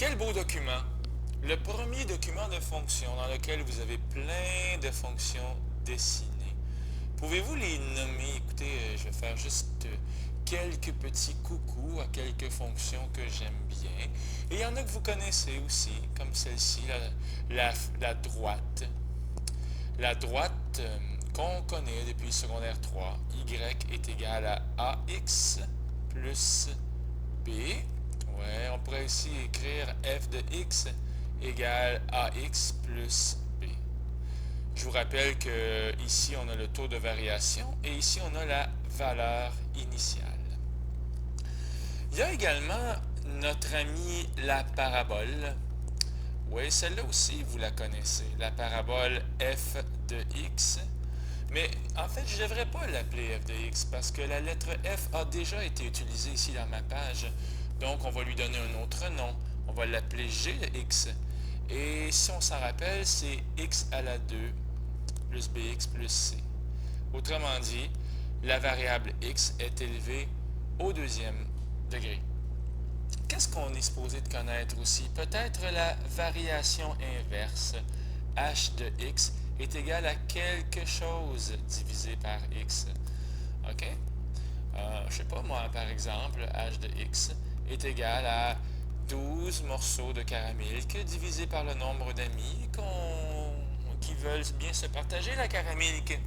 Quel beau document! Le premier document de fonctions dans lequel vous avez plein de fonctions dessinées. Pouvez-vous les nommer? Écoutez, je vais faire juste quelques petits coucous à quelques fonctions que j'aime bien. Et il y en a que vous connaissez aussi, comme celle-ci, la droite. La droite qu'on connaît depuis le secondaire 3, y est égal à ax plus b. Ouais, on pourrait aussi écrire f de x égale ax plus b. Je vous rappelle que ici on a le taux de variation et ici on a la valeur initiale. Il y a également notre amie la parabole. Oui, celle-là aussi vous la connaissez, la parabole f de x. Mais en fait, je ne devrais pas l'appeler f de x parce que la lettre f a déjà été utilisée ici dans ma page. Donc, on va lui donner un autre nom. On va l'appeler g de x. Et si on s'en rappelle, c'est x à la 2 plus bx plus c. Autrement dit, la variable x est élevée au deuxième degré. Qu'est-ce qu'on est supposé de connaître aussi? Peut-être la variation inverse. H de x est égal à quelque chose divisé par x. OK? Je sais pas moi, par exemple, h de x est égal à 12 morceaux de caramilk divisé par le nombre d'amis qui veulent bien se partager la caramilk.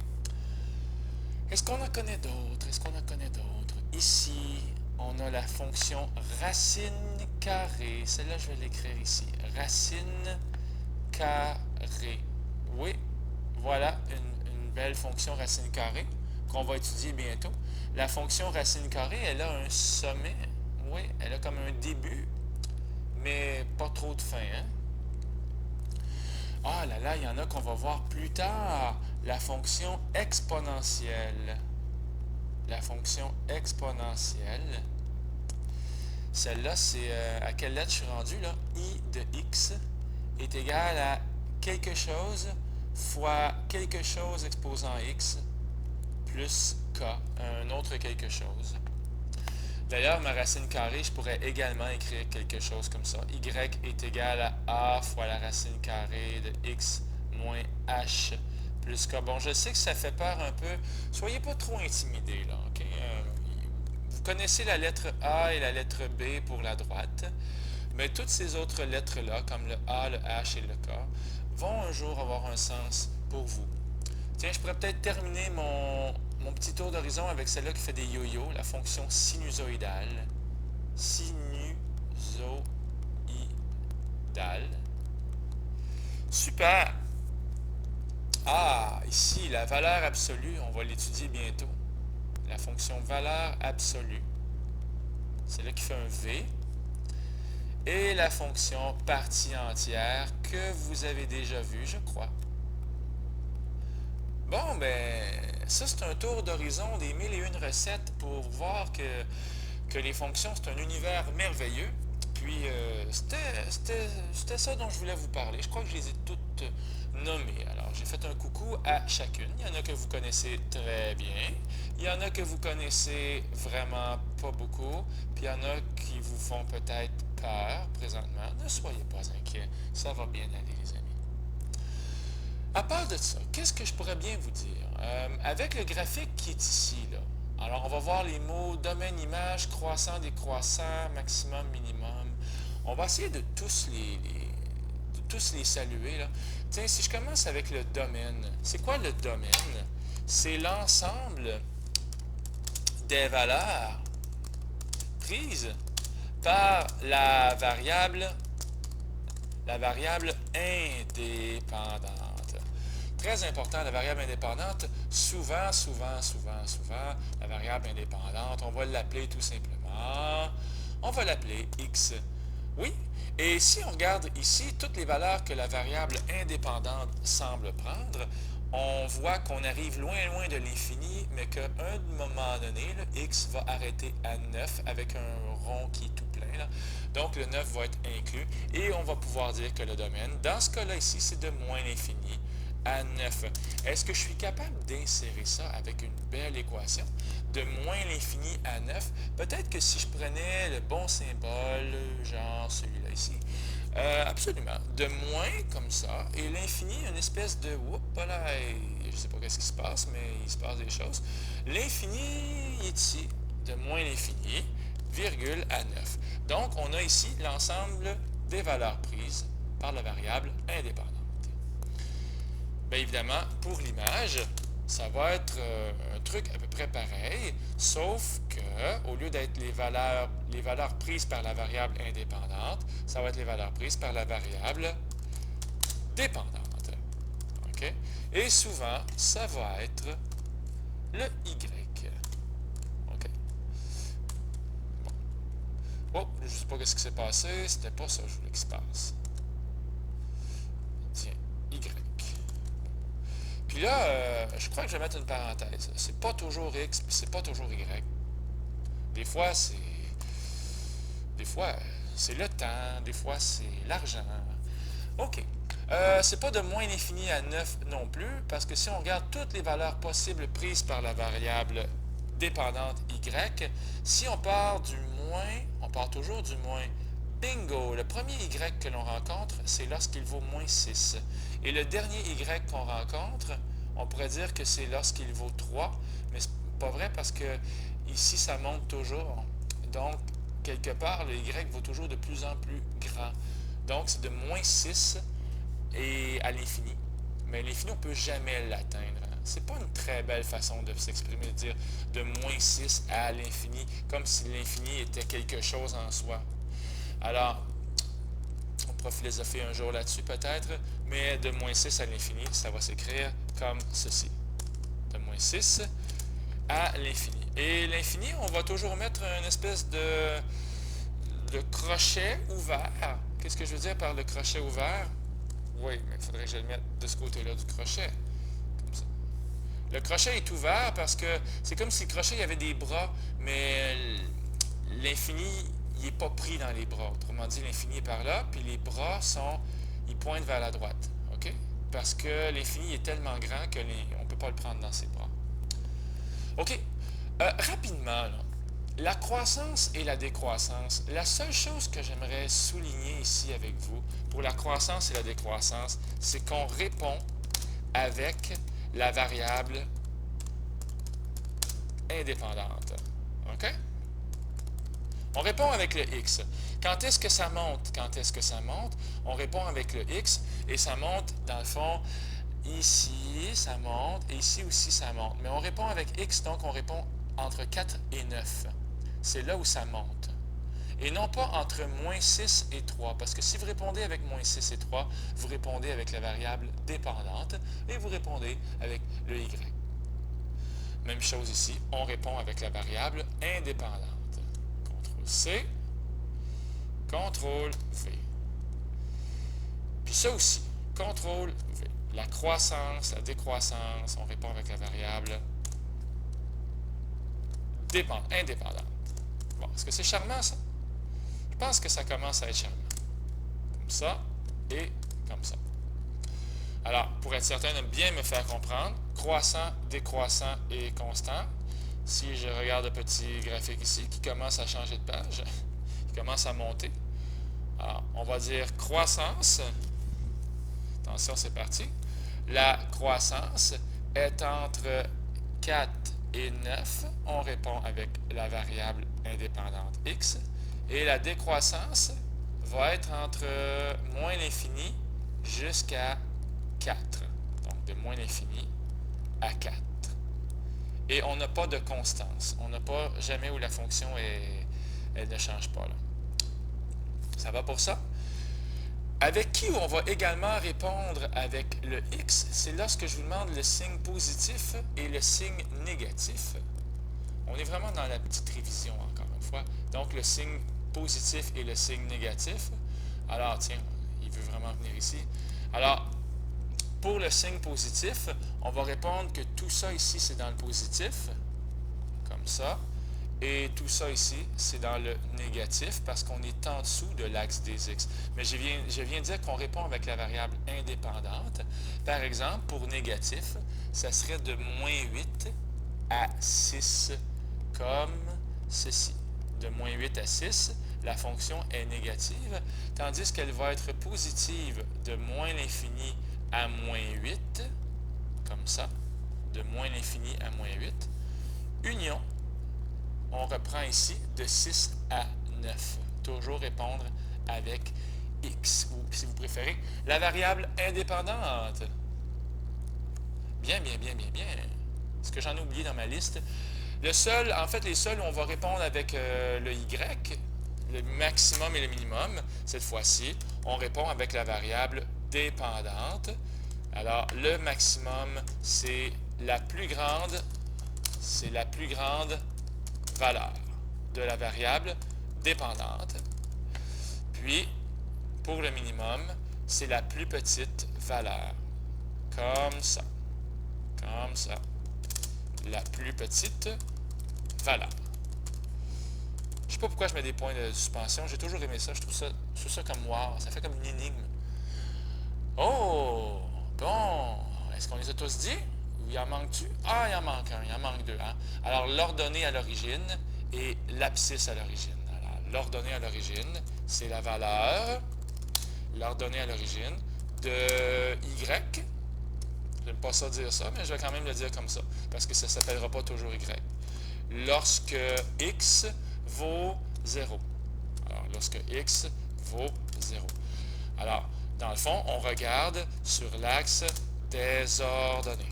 Est-ce qu'on en connaît d'autres? Est-ce qu'on en connaît d'autres? Ici, on a la fonction racine carrée. Celle-là, je vais l'écrire ici. Racine carrée. Oui, voilà une belle fonction racine carrée qu'on va étudier bientôt. La fonction racine carrée, elle a un sommet. Oui, elle a comme un début, mais pas trop de fin. Hein? Ah là là, il y en a qu'on va voir plus tard. La fonction exponentielle. La fonction exponentielle. Celle-là, c'est à quelle lettre je suis rendu là? I de x est égal à quelque chose fois quelque chose exposant x plus k, un autre quelque chose. D'ailleurs, ma racine carrée, je pourrais également écrire quelque chose comme ça. Y est égal à a fois la racine carrée de x moins h plus k. Bon, je sais que ça fait peur un peu. Soyez pas trop intimidés, là, OK? Vous connaissez la lettre A et la lettre B pour la droite, mais toutes ces autres lettres-là, comme le A, le H et le K, vont un jour avoir un sens pour vous. Tiens, je pourrais peut-être terminer mon petit tour d'horizon avec celle-là qui fait des yo-yo, la fonction sinusoïdale. Sinusoïdale. Super! Ah, ici, la valeur absolue, on va l'étudier bientôt. La fonction valeur absolue. C'est là qui fait un V. Et la fonction partie entière que vous avez déjà vue, je crois. Bon, ben, ça c'est un tour d'horizon des 1001 recettes pour voir que les fonctions, c'est un univers merveilleux. Puis, c'était ça dont je voulais vous parler. Je crois que je les ai toutes nommées. Alors, j'ai fait un coucou à chacune. Il y en a que vous connaissez très bien. Il y en a que vous connaissez vraiment pas beaucoup. Puis, il y en a qui vous font peut-être peur présentement. Ne soyez pas inquiets. Ça va bien aller, les amis. À part de ça, qu'est-ce que je pourrais bien vous dire? Avec le graphique qui est ici, là, alors on va voir les mots domaine, image, croissant, décroissant, maximum, minimum. On va essayer de tous les saluer, là. Tiens, si je commence avec le domaine, c'est quoi le domaine? C'est l'ensemble des valeurs prises par la variable indépendante. Très important, la variable indépendante, souvent, la variable indépendante, on va l'appeler tout simplement, on va l'appeler x. Oui, et si on regarde ici toutes les valeurs que la variable indépendante semble prendre, on voit qu'on arrive loin de l'infini, mais qu'à un moment donné, le x va arrêter à 9 avec un rond qui est tout plein. Là. Donc, le 9 va être inclus et on va pouvoir dire que le domaine, dans ce cas-là ici, c'est de moins l'infini à 9. Est-ce que je suis capable d'insérer ça avec une belle équation? De moins l'infini à 9, peut-être que si je prenais le bon symbole, genre celui-là ici, absolument. De moins, comme ça, et l'infini, une espèce de... Oups, là, je ne sais pas qu'est-ce qui se passe, mais il se passe des choses. L'infini est ici, de moins l'infini, virgule à 9. Donc, on a ici l'ensemble des valeurs prises par la variable indépendante. Bien évidemment, pour l'image, ça va être un truc à peu près pareil, sauf que, au lieu d'être les valeurs prises par la variable indépendante, ça va être les valeurs prises par la variable dépendante. OK? Et souvent, ça va être le y. OK? Bon. Oh, je ne sais pas ce qui s'est passé, c'était pas ça que je voulais qu'il se passe. Tiens, y. Puis là, je crois que je vais mettre une parenthèse. C'est pas toujours x, puis c'est pas toujours y. Des fois, c'est le temps, des fois, c'est l'argent. OK. C'est pas de moins l'infini à 9 non plus, parce que si on regarde toutes les valeurs possibles prises par la variable dépendante y, si on part du moins, on part toujours du moins. Bingo! Le premier y que l'on rencontre, c'est lorsqu'il vaut moins 6. Et le dernier y qu'on rencontre, on pourrait dire que c'est lorsqu'il vaut 3, mais c'est pas vrai parce que ici, ça monte toujours. Donc, quelque part, le y vaut toujours de plus en plus grand. Donc, c'est de moins 6 et à l'infini. Mais l'infini, on ne peut jamais l'atteindre. C'est pas une très belle façon de s'exprimer, de dire de moins 6 à l'infini, comme si l'infini était quelque chose en soi. Alors, on pourra philosopher un jour là-dessus peut-être, mais de moins 6 à l'infini, ça va s'écrire comme ceci. De moins 6 à l'infini. Et l'infini, on va toujours mettre une espèce de crochet ouvert. Qu'est-ce que je veux dire par le crochet ouvert? Oui, mais il faudrait que je le mette de ce côté-là du crochet. Comme ça. Le crochet est ouvert parce que c'est comme si le crochet il y avait des bras, mais l'infini, il n'est pas pris dans les bras. Autrement dit, l'infini est par là, puis les bras ils pointent vers la droite. OK? Parce que l'infini est tellement grand qu'on ne peut pas le prendre dans ses bras. OK. Rapidement, là, la croissance et la décroissance, la seule chose que j'aimerais souligner ici avec vous, pour la croissance et la décroissance, c'est qu'on répond avec la variable indépendante. OK? On répond avec le x. Quand est-ce que ça monte? Quand est-ce que ça monte? On répond avec le x et ça monte, dans le fond, ici, ça monte, et ici aussi, ça monte. Mais on répond avec x, donc on répond entre 4 et 9. C'est là où ça monte. Et non pas entre moins 6 et 3, parce que si vous répondez avec moins 6 et 3, vous répondez avec la variable dépendante et vous répondez avec le y. Même chose ici, on répond avec la variable indépendante. CTRL-C, CTRL-V. Puis ça aussi, CTRL-V. La croissance, la décroissance, on répond avec la variable indépendante. Bon, est-ce que c'est charmant, ça? Je pense que ça commence à être charmant. Comme ça et comme ça. Alors, pour être certain de bien me faire comprendre, croissant, décroissant et constant. Si je regarde le petit graphique ici qui commence à changer de page, qui commence à monter. Alors, on va dire croissance. Attention, c'est parti. La croissance est entre 4 et 9. On répond avec la variable indépendante x. Et la décroissance va être entre moins l'infini jusqu'à 4. Donc, de moins l'infini à 4. Et on n'a pas de constance. On n'a pas jamais où la fonction elle ne change pas. Là. Ça va pour ça? Avec qui on va également répondre avec le x, c'est lorsque je vous demande le signe positif et le signe négatif. On est vraiment dans la petite révision, encore une fois. Donc, le signe positif et le signe négatif. Alors, tiens, il veut vraiment venir ici. Alors, pour le signe positif, on va répondre que tout ça ici, c'est dans le positif, comme ça. Et tout ça ici, c'est dans le négatif parce qu'on est en dessous de l'axe des x. Mais je viens de dire qu'on répond avec la variable indépendante. Par exemple, pour négatif, ça serait de moins 8 à 6, comme ceci. De moins 8 à 6, la fonction est négative, tandis qu'elle va être positive de moins l'infini à moins 8, comme ça, de moins l'infini à moins 8. Union, on reprend ici de 6 à 9. Toujours répondre avec x, ou si vous préférez, la variable indépendante. Bien, bien, bien, bien, bien. Est-ce que j'en ai oublié dans ma liste? Le seul, en fait, les seuls où on va répondre avec le y, le maximum et le minimum, cette fois-ci, on répond avec la variable dépendante. Alors, le maximum, c'est la plus grande valeur de la variable dépendante. Puis, pour le minimum, c'est la plus petite valeur. Comme ça. Comme ça. La plus petite valeur. Je ne sais pas pourquoi je mets des points de suspension. J'ai toujours aimé ça. Je trouve ça comme wow. Ça fait comme une énigme. Oh! Bon. Est-ce qu'on les a tous dit? Ou il en manque-tu? Ah, il en manque un. Il en manque deux. Hein? Alors, l'ordonnée à l'origine et l'abscisse à l'origine. Alors, l'ordonnée à l'origine, c'est la valeur, l'ordonnée à l'origine, de y. J'aime pas ça dire ça, mais je vais quand même le dire comme ça, parce que ça ne s'appellera pas toujours y. Lorsque x vaut 0. Alors, lorsque x vaut 0. Alors, dans le fond, on regarde sur l'axe des ordonnées.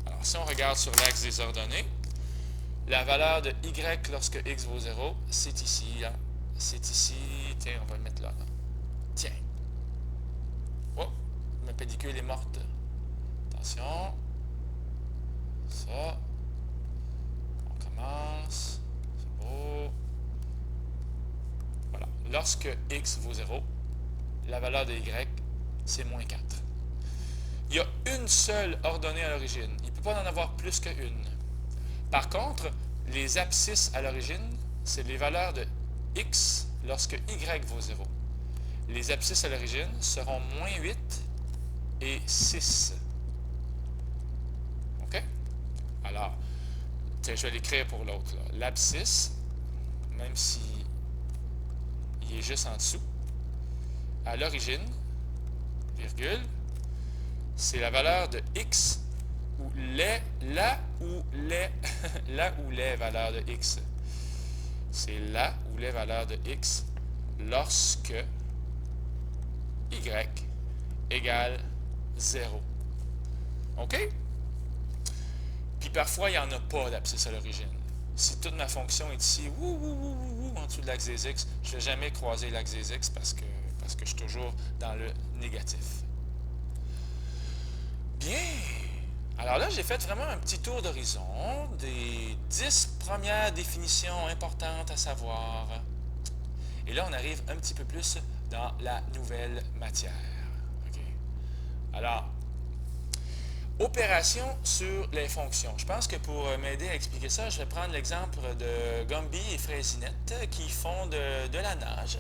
Alors, si on regarde sur l'axe des ordonnées, la valeur de y lorsque x vaut 0, c'est ici. Hein? C'est ici. Tiens, on va le mettre là. Tiens. Oh, ma pellicule est morte. Attention. Ça. On commence. C'est beau. Voilà. Lorsque x vaut 0, la valeur de y, c'est moins 4. Il y a une seule ordonnée à l'origine. Il ne peut pas en avoir plus qu'une. Par contre, les abscisses à l'origine, c'est les valeurs de x lorsque y vaut 0. Les abscisses à l'origine seront moins 8 et 6. OK? Alors, je vais l'écrire pour l'autre. L'abscisse, même si il est juste en dessous, à l'origine, virgule, c'est la valeur de x ou là où les valeurs de x. C'est là où les valeurs de x lorsque y égale 0. OK? Puis parfois, il n'y en a pas d'abscisse à l'origine. Si toute ma fonction est ici, en dessous de l'axe des x, je ne vais jamais croiser l'axe des x parce que je suis toujours dans le négatif. Bien! Alors là, j'ai fait vraiment un petit tour d'horizon des 10 premières définitions importantes à savoir. Et là, on arrive un petit peu plus dans la nouvelle matière. Okay. Alors, opération sur les fonctions. Je pense que pour m'aider à expliquer ça, je vais prendre l'exemple de Gumby et Fraisinette qui font de la nage.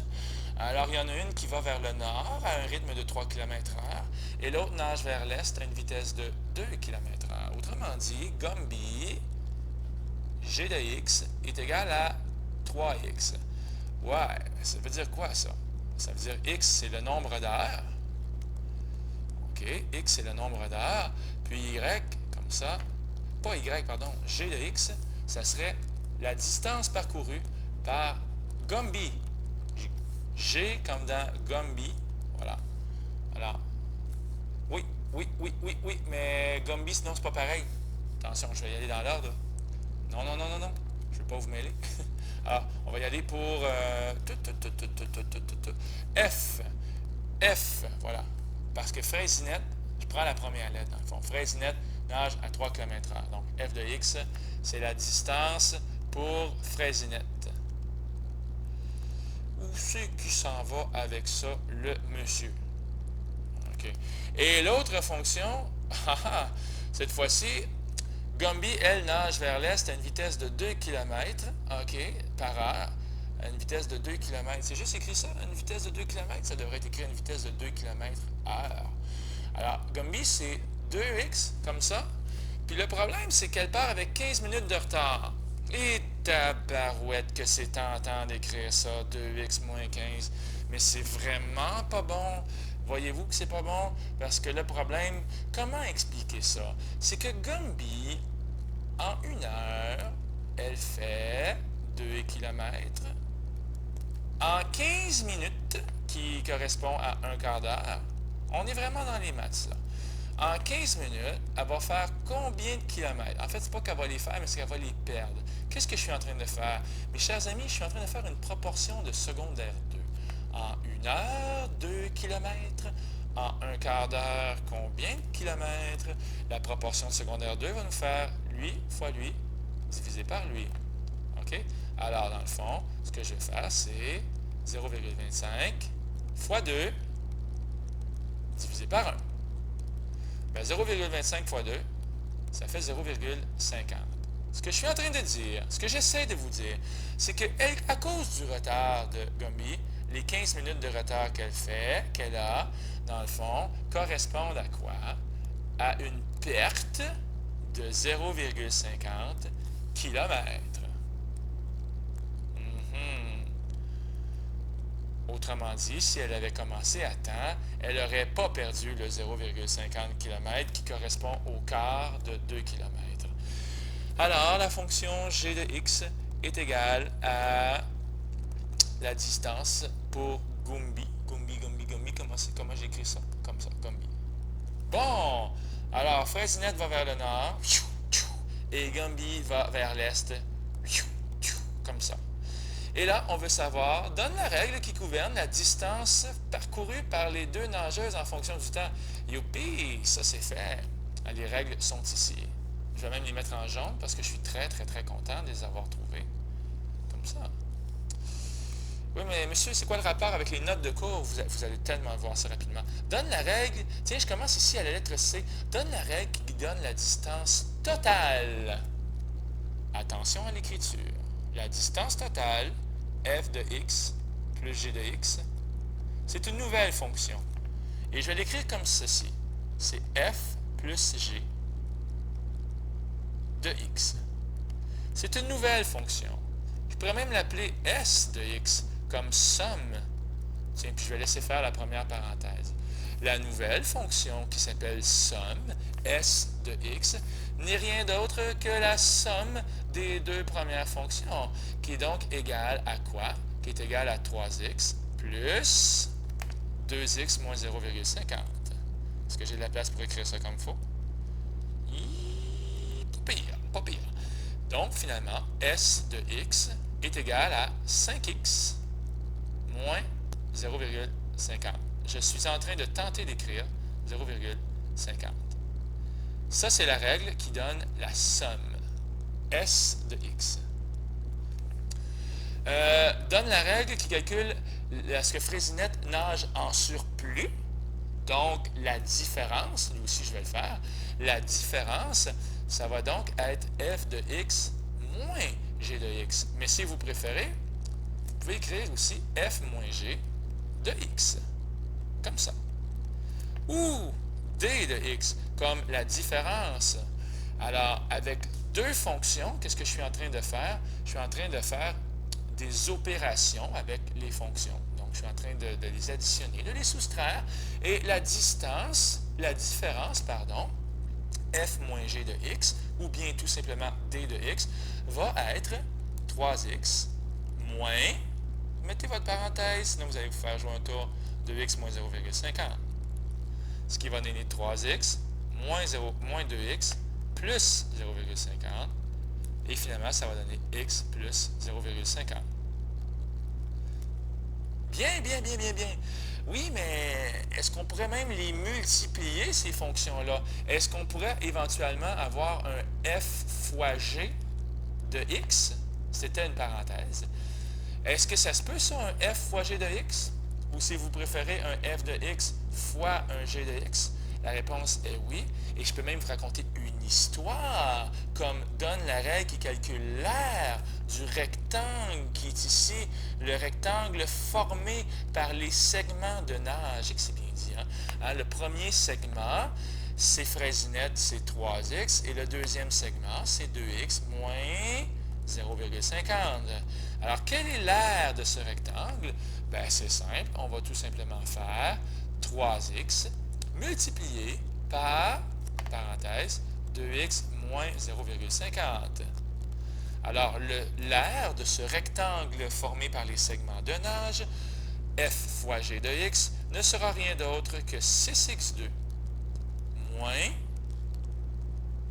Alors, il y en a une qui va vers le nord à un rythme de 3 km/h et l'autre nage vers l'est à une vitesse de 2 km/h. Autrement dit, Gumby, g de x est égal à 3x. Ouais, ça veut dire quoi ça? Ça veut dire x, c'est le nombre d'heures. OK, x, c'est le nombre d'heures. Puis y, comme ça, pas y, pardon, g de x, ça serait la distance parcourue par Gumby. G comme dans Gumby. Voilà. Alors, oui, mais Gumby, sinon, c'est pas pareil. Attention, je vais y aller dans l'ordre. Non. Je ne veux pas vous mêler. Alors, on va y aller pour F. F, voilà. Parce que Fraisinette, je prends la première lettre dans le fond. Fraisinette nage à 3 km/h. Donc, F de x, c'est la distance pour Fraisinette. Où c'est qui s'en va avec ça, le monsieur? OK. Et l'autre fonction, cette fois-ci, Gumby, elle, nage vers l'est à une vitesse de 2 km, OK, par heure, à une vitesse de 2 km. C'est juste écrit ça, une vitesse de 2 km? Ça devrait être écrit à une vitesse de 2 km heure. Alors, Gumby, c'est 2x, comme ça. Puis le problème, c'est qu'elle part avec 15 minutes de retard. Et tabarouette que c'est tentant d'écrire ça, 2x moins 15. Mais c'est vraiment pas bon. Voyez-vous que c'est pas bon? Parce que le problème, comment expliquer ça? C'est que Gumby, en 1 heure, elle fait 2 km. En 15 minutes, qui correspond à un quart d'heure, on est vraiment dans les maths, là. En 15 minutes, elle va faire combien de kilomètres? En fait, c'est pas qu'elle va les faire, mais c'est qu'elle va les perdre. Qu'est-ce que je suis en train de faire? Mes chers amis, je suis en train de faire une proportion de secondaire 2. En 1 heure, 2 kilomètres. En un quart d'heure, combien de kilomètres? La proportion de secondaire 2 va nous faire lui fois lui divisé par lui. OK? Alors, dans le fond, ce que je vais faire, c'est 0,25 fois 2 divisé par 1. Bien, 0,25 fois 2, ça fait 0,50. Ce que je suis en train de dire, ce que j'essaie de vous dire, c'est qu'à cause du retard de Gumby, les 15 minutes de retard qu'elle a, dans le fond, correspondent à quoi? À une perte de 0,50 km. Autrement dit, si elle avait commencé à temps, elle n'aurait pas perdu le 0,50 km qui correspond au quart de 2 km. Alors, la fonction g de x est égale à la distance pour Gumby. Gumby, comment j'écris ça? Comme ça, Gumby. Bon, alors Fraisinette va vers le nord, et Gumby va vers l'est, comme ça. Et là, on veut savoir, donne la règle qui gouverne la distance parcourue par les deux nageuses en fonction du temps. Youpi, ça c'est fait. Les règles sont ici. Je vais même les mettre en jaune parce que je suis très, très, très content de les avoir trouvées. Comme ça. Oui, mais monsieur, c'est quoi le rapport avec les notes de cours? Vous allez tellement voir ça rapidement. Donne la règle, tiens, je commence ici à la lettre C. Donne la règle qui donne la distance totale. Attention à l'écriture. La distance totale, f de x plus g de x, c'est une nouvelle fonction. Et je vais l'écrire comme ceci. C'est f plus g de x. C'est une nouvelle fonction. Je pourrais même l'appeler s de x, comme somme. Tiens, puis je vais laisser faire la première parenthèse. La nouvelle fonction qui s'appelle somme, s de x, n'est rien d'autre que la somme des deux premières fonctions, qui est donc égale à quoi? Qui est égale à 3x plus 2x moins 0,50. Est-ce que j'ai de la place pour écrire ça comme il faut? Pas pire, pas pire. Donc, finalement, s de x est égal à 5x moins 0,50. Je suis en train de tenter d'écrire 0,50. Ça, c'est la règle qui donne la somme. S de x. Donne la règle qui calcule ce que Fraisinette nage en surplus. Donc, la différence, lui aussi je vais le faire, la différence, ça va donc être f de x moins g de x. Mais si vous préférez, vous pouvez écrire aussi f moins g de x. Comme ça. Ou d de x, comme la différence. Alors, avec deux fonctions, qu'est-ce que je suis en train de faire? Je suis en train de faire des opérations avec les fonctions. Donc, je suis en train de les additionner, de les soustraire. Et la différence, f moins g de x, ou bien tout simplement d de x, va être 3x moins, mettez votre parenthèse, sinon vous allez vous faire jouer un tour de x moins 0,50. Ce qui va donner 3x moins 2x plus 0,50. Et finalement, ça va donner x plus 0,50. Bien, bien, bien, bien, bien. Oui, mais est-ce qu'on pourrait même les multiplier, ces fonctions-là? Est-ce qu'on pourrait éventuellement avoir un f fois g de x? C'était une parenthèse. Est-ce que ça se peut, ça, un f fois g de x? Ou si vous préférez un f de x fois un g de x? La réponse est oui. Et je peux même vous raconter une histoire, comme donne la règle qui calcule l'aire du rectangle qui est ici, le rectangle formé par les segments de nage. Et que c'est bien dit, hein? Le premier segment, c'est fraisinette, c'est 3x, et le deuxième segment, c'est 2x moins 0,50. Alors, quelle est l'aire de ce rectangle? Ben, c'est simple, on va tout simplement faire 3x multiplié par, parenthèse, 2x moins 0,50. Alors, l'aire de ce rectangle formé par les segments de nage, f fois g de x, ne sera rien d'autre que 6x2 moins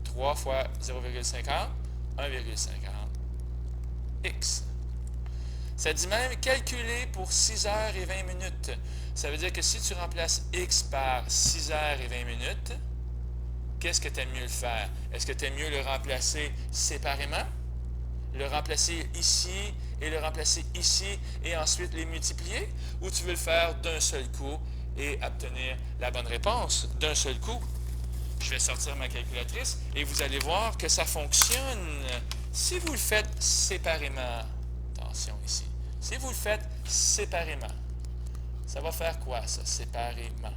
3 fois 0,50, 1,50 x. Ça dit même calculer pour 6 heures et 20 minutes. Ça veut dire que si tu remplaces x par 6 heures et 20 minutes, qu'est-ce que tu aimes mieux le faire? Est-ce que tu aimes mieux le remplacer séparément? Le remplacer ici et le remplacer ici et ensuite les multiplier? Ou tu veux le faire d'un seul coup et obtenir la bonne réponse d'un seul coup? Je vais sortir ma calculatrice et vous allez voir que ça fonctionne. Si vous le faites séparément, attention ici, si vous le faites séparément, ça va faire quoi ça, séparément?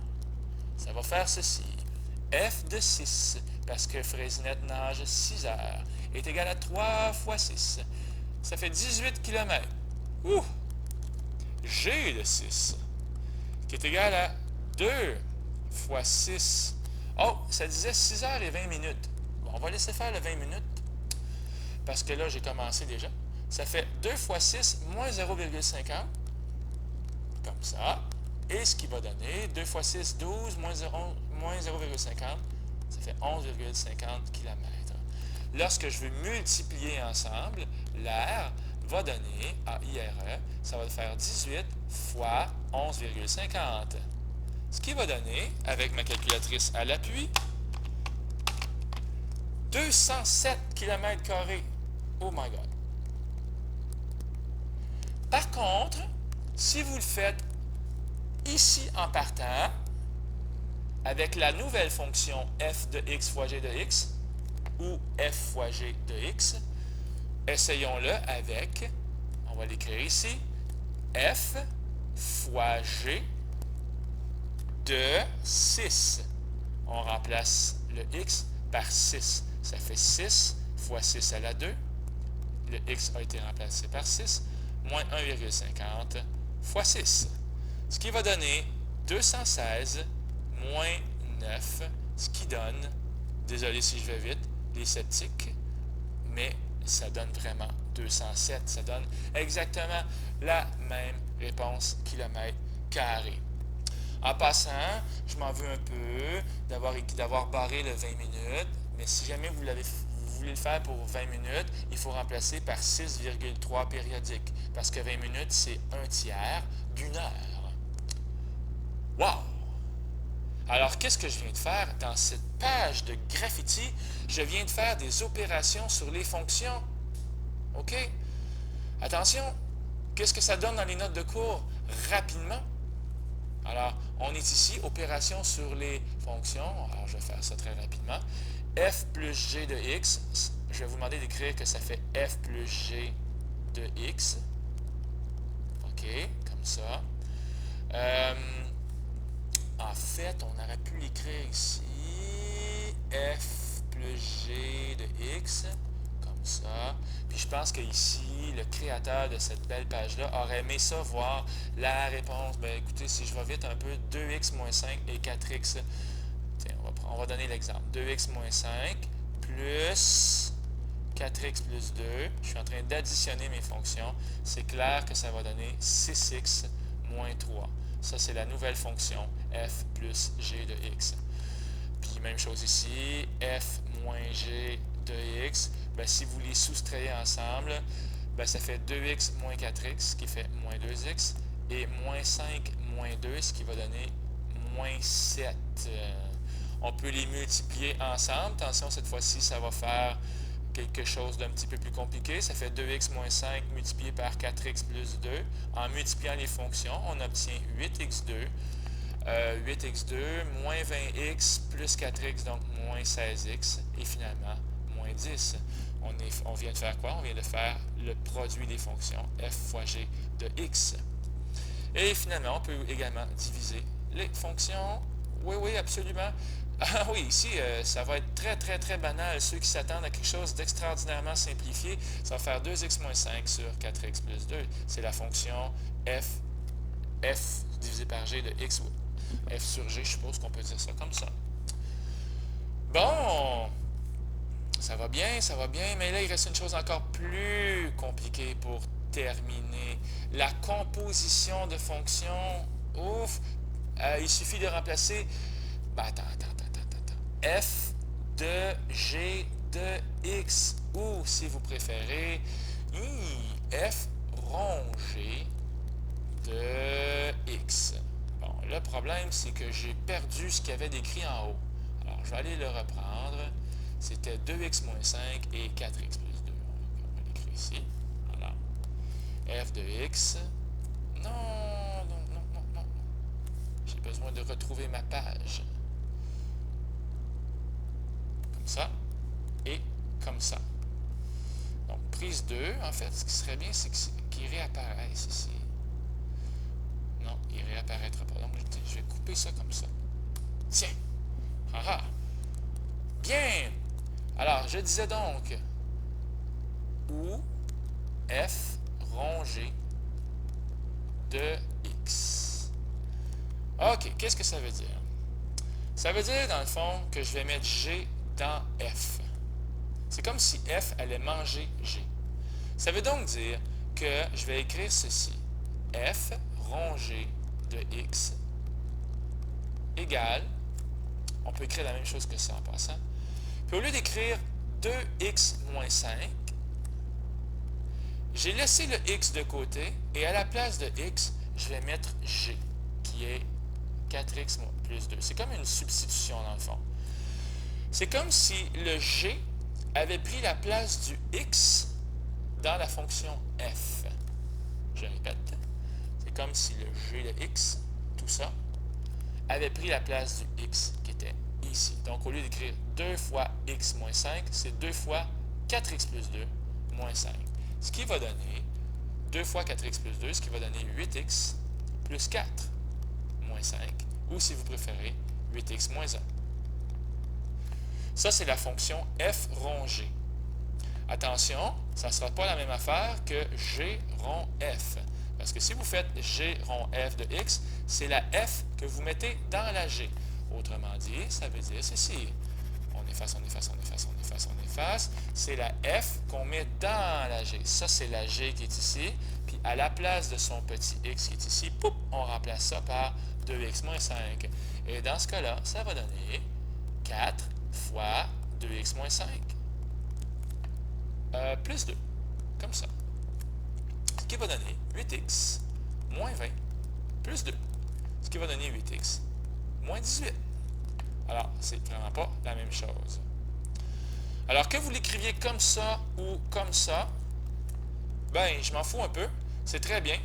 Ça va faire ceci. F de 6, parce que Fraisinette nage 6 heures, est égal à 3 fois 6. Ça fait 18 km. Ouh! G de 6, qui est égal à 2 fois 6. Oh, ça disait 6 heures et 20 minutes. Bon, on va laisser faire le 20 minutes, parce que là, j'ai commencé déjà. Ça fait 2 fois 6 moins 0,50, comme ça. Et ce qui va donner 2 fois 6, 12, moins 0,50, ça fait 11,50 km. Lorsque je veux multiplier ensemble, l'aire va donner, à IRE, ça va faire 18 fois 11,50. Ce qui va donner, avec ma calculatrice à l'appui, 207 km². Oh my God! Par contre, si vous le faites ici en partant, avec la nouvelle fonction f de x fois g de x, ou f fois g de x, essayons-le avec, on va l'écrire ici, f fois g de 6. On remplace le x par 6. Ça fait 6 fois 6 à la 2. Le x a été remplacé par 6, moins 1,50 fois 6. Ce qui va donner 216 moins 9, ce qui donne, désolé si je vais vite, les sceptiques, mais ça donne vraiment 207. Ça donne exactement la même réponse kilomètre carré. En passant, je m'en veux un peu d'avoir barré le 20 minutes, mais si jamais vous voulez le faire pour 20 minutes, il faut remplacer par 6,3 périodiques, parce que 20 minutes, c'est un tiers d'une heure. Wow! Alors, qu'est-ce que je viens de faire dans cette page de graffiti? Je viens de faire des opérations sur les fonctions. OK? Attention, qu'est-ce que ça donne dans les notes de cours? Rapidement. Alors, on est ici, opération sur les fonctions. Alors, je vais faire ça très rapidement. F plus g de x, je vais vous demander d'écrire que ça fait f plus g de x. OK, comme ça. En fait, on aurait pu l'écrire ici, f plus g de x, comme ça. Puis je pense qu'ici, le créateur de cette belle page-là aurait aimé ça, voir la réponse. Ben écoutez, si je vais vite un peu, 2x moins 5 et 4x. Tiens, on va donner l'exemple. 2x moins 5 plus 4x plus 2. Je suis en train d'additionner mes fonctions. C'est clair que ça va donner 6x moins 3. Ça, c'est la nouvelle fonction f plus g de x. Puis, même chose ici, f moins g de x. Bien, si vous les soustrayez ensemble, bien, ça fait 2x moins 4x, ce qui fait moins 2x, et moins 5 moins 2, ce qui va donner moins 7. On peut les multiplier ensemble. Attention, cette fois-ci, ça va faire quelque chose d'un petit peu plus compliqué. Ça fait 2x moins 5 multiplié par 4x plus 2. En multipliant les fonctions, on obtient 8x2 8x2 moins 20x plus 4x, donc moins 16x, et finalement, moins 10. On vient de faire quoi? On vient de faire le produit des fonctions f fois g de x. Et finalement, on peut également diviser les fonctions. Oui, oui, absolument. Ah oui, ici, ça va être très, très, très banal. Ceux qui s'attendent à quelque chose d'extraordinairement simplifié, ça va faire 2x moins 5 sur 4x plus 2. C'est la fonction f divisé par g de x, ou f sur g, je suppose qu'on peut dire ça comme ça. Bon, ça va bien, mais là, il reste une chose encore plus compliquée pour terminer. La composition de fonctions, ouf, il suffit de remplacer, attends, f de g de x, ou si vous préférez, f rongé de x. Bon, le problème, c'est que j'ai perdu ce qu'il y avait décrit en haut. Alors, je vais aller le reprendre. C'était 2x moins 5 et 4x plus 2. On va l'écrire ici. Voilà. f de x. Non. J'ai besoin de retrouver ma page. Comme ça. Et comme ça. Donc, prise 2, en fait, ce qui serait bien, c'est qu'il réapparaisse ici. Non, il ne réapparaîtra pas. Donc, je vais couper ça comme ça. Tiens! Ah! Bien! Alors, je disais donc, où f rongé de x. OK, qu'est-ce que ça veut dire? Ça veut dire, dans le fond, que je vais mettre g dans f. C'est comme si f allait manger g. Ça veut donc dire que je vais écrire ceci. F rongé de x égale, on peut écrire la même chose que ça en passant, puis au lieu d'écrire 2x moins 5, j'ai laissé le x de côté, et à la place de x, je vais mettre g, qui est 4x plus 2. C'est comme une substitution dans le fond. C'est comme si le g avait pris la place du x dans la fonction f. Je répète, c'est comme si le g de x, tout ça, avait pris la place du x qui était ici. Donc, au lieu d'écrire 2 fois x moins 5, c'est 2 fois 4x plus 2 moins 5. Ce qui va donner 2 fois 4x plus 2, ce qui va donner 8x plus 4 moins 5, ou si vous préférez, 8x moins 1. Ça, c'est la fonction f rongé. Attention, ça ne sera pas la même affaire que g rond f. Parce que si vous faites g rond f de x, c'est la f que vous mettez dans la g. Autrement dit, ça veut dire ceci. On efface. C'est la f qu'on met dans la g. Ça, c'est la g qui est ici. Puis à la place de son petit x qui est ici, poup, on remplace ça par 2x moins 5. Et dans ce cas-là, ça va donner 4 fois 2x moins 5. Plus 2. Comme ça. Ce qui va donner 8x moins 20 plus 2. Ce qui va donner 8x moins 18. Alors, c'est vraiment pas la même chose. Alors, que vous l'écriviez comme ça ou comme ça, ben, je m'en fous un peu. C'est très bien.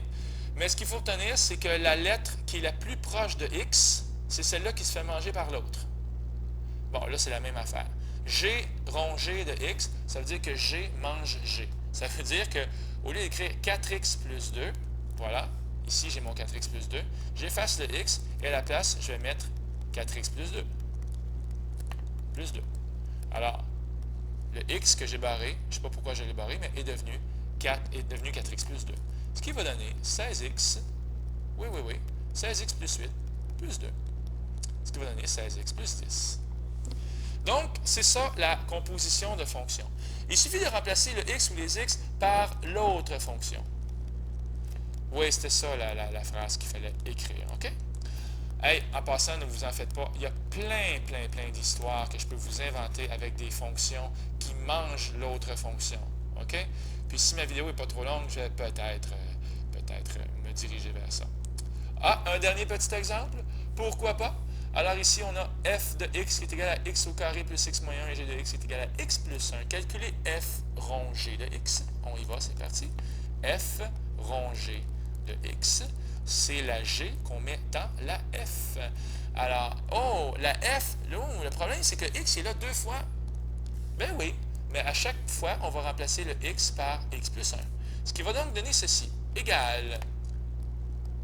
Mais ce qu'il faut retenir, c'est que la lettre qui est la plus proche de x, c'est celle-là qui se fait manger par l'autre. Bon, là, c'est la même affaire. G rongé de x, ça veut dire que g mange g. Ça veut dire que au lieu d'écrire 4x plus 2, voilà, ici j'ai mon 4x plus 2, j'efface le x et à la place, je vais mettre 4x plus 2. Plus 2. Alors, le x que j'ai barré, je ne sais pas pourquoi je l'ai barré, mais est devenu 4x plus 2. Ce qui va donner 16x, oui, 16x plus 8 plus 2. Ce qui va donner 16x plus 10. Donc, c'est ça la composition de fonctions. Il suffit de remplacer le x ou les x par l'autre fonction. Oui, c'était ça la phrase qu'il fallait écrire, OK? Hey, en passant, ne vous en faites pas, il y a plein d'histoires que je peux vous inventer avec des fonctions qui mangent l'autre fonction, OK? Puis si ma vidéo n'est pas trop longue, je vais peut-être me diriger vers ça. Ah, un dernier petit exemple? Pourquoi pas? Alors ici, on a f de x qui est égal à x au carré plus x moins 1 et g de x qui est égal à x plus 1. Calculez f rongé de x. On y va, c'est parti. f rongé de x. c'est la G qu'on met dans la F. Alors, oh, la F, oh, le problème, c'est que X est là 2 fois. Ben oui, mais à chaque fois, on va remplacer le X par X plus 1. Ce qui va donc donner ceci, égale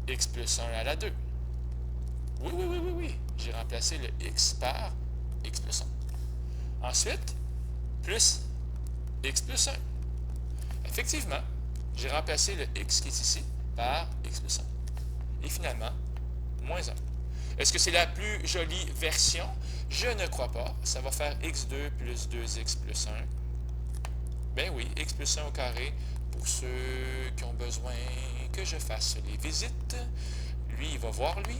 X plus 1 à la 2. Oui, oui, oui, oui, oui. J'ai remplacé le X par X plus 1. Ensuite, plus X plus 1. Effectivement, j'ai remplacé le X qui est ici par X plus 1. Et finalement, moins 1. Est-ce que c'est la plus jolie version? Je ne crois pas. Ça va faire x2 plus 2x plus 1. Ben oui, x plus 1 au carré pour ceux qui ont besoin que je fasse les visites. Lui, il va voir lui.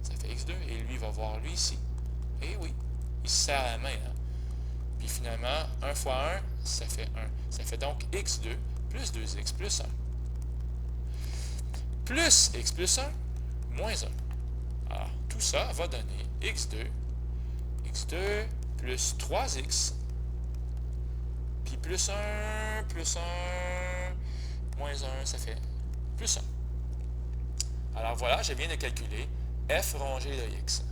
Ça fait x2. Et lui, il va voir lui ici. Eh oui, il se serre à la main. Hein? Puis finalement, 1 fois 1, ça fait 1. Ça fait donc x2 plus 2x plus 1. Plus x plus 1, moins 1. Alors, tout ça va donner x2 plus 3x, puis plus 1, moins 1, ça fait plus 1. Alors voilà, je viens de calculer f rongé de x.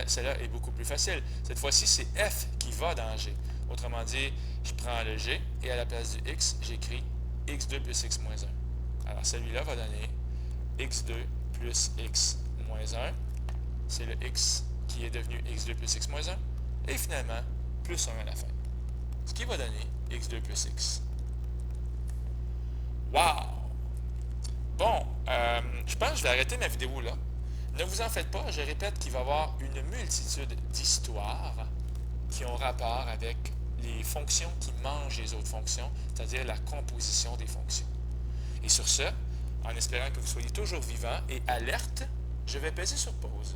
Celle-là est beaucoup plus facile. Cette fois-ci, c'est f qui va dans g. Autrement dit, je prends le g et à la place du x, j'écris x2 plus x moins 1. Alors celui-là va donner x2 plus x moins 1. C'est le x qui est devenu x2 plus x moins 1. Et finalement, plus 1 à la fin. Ce qui va donner x2 plus x. Wow! Bon, je pense que je vais arrêter ma vidéo là. Ne vous en faites pas, je répète qu'il va y avoir une multitude d'histoires qui ont rapport avec les fonctions qui mangent les autres fonctions, c'est-à-dire la composition des fonctions. Et sur ce, en espérant que vous soyez toujours vivant et alerte, je vais peser sur pause.